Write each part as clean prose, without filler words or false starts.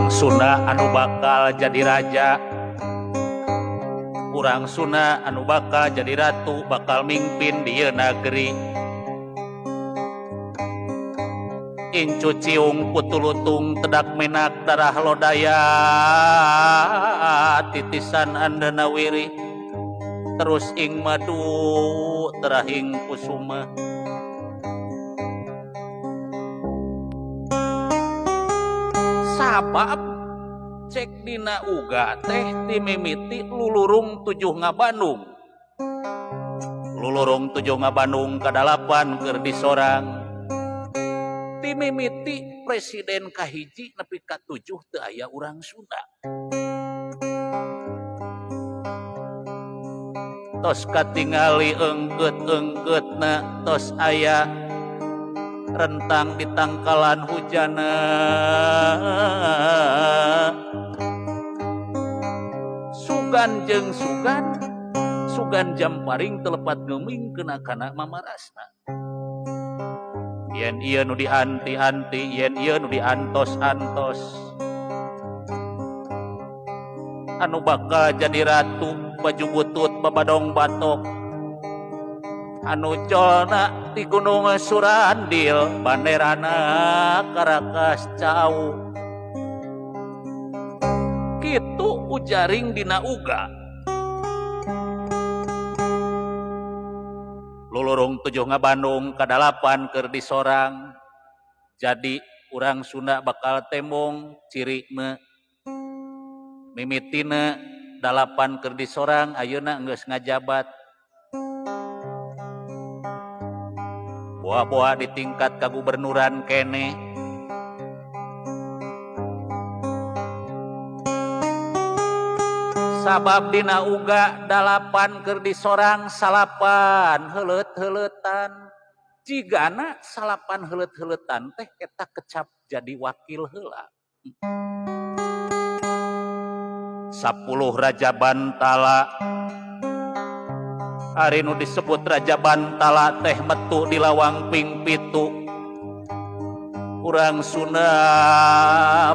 urang Sunda anu bakal jadi raja, urang Sunda anu bakal jadi ratu, bakal mimpin di negeri. Incu ciung putulutung tedak menak darah lodaya, titisan andana wiri, terus ing madu terahing kusuma. Sabab cek dina uga teh timimiti lulurung 7 ngabandung, lulurung 7 ngabandung kadalapan keur disorang. Timimiti presiden kahiji nepi ka 7 teu aya urang Sunda. Tos katingali engkeut-engkeutna tos aya rentang di tangkalan hujana, sugan jeung sugan, sugan Jamparing telepat ngeuming kena kana mamarasna. Yen ieu nu dianti-anti, yen ieu nu diantos-antos, anu bakal jadi ratu baju butut babadong batok, anu colna di Gunung Surandil, banderana Karakas Cau. Kitu ujaring dina uga. Lulurung 7 ngabandung kadalapan keur disorang. Jadi urang Sunda bakal tembong cirina mimitina 8 keur disorang, ayeuna geus ngajabat. Boa-boa di tingkat kagubernuran kene. Sabab dina uga 8 keur disorang, salapan heuleut-heuleutan. Jigana salapan heuleut-heuleutan teh eta kecap jadi wakil heula. 10 Raja Bantala. Ari nu disebut Raja Bantala teh metu di lawang ping 7. Urang Sunda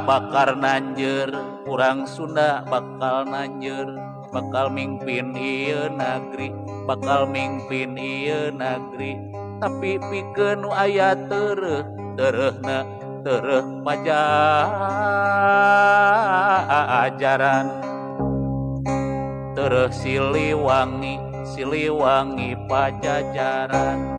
bakal nanjeur, urang Sunda bakal nanjeur, bakal mimpin ieu negeri, bakal mimpin ieu negeri. Tapi pikeun nu aya teureuna teureuk pajajaran, teureuk Siliwangi, Siliwangi pajajaran.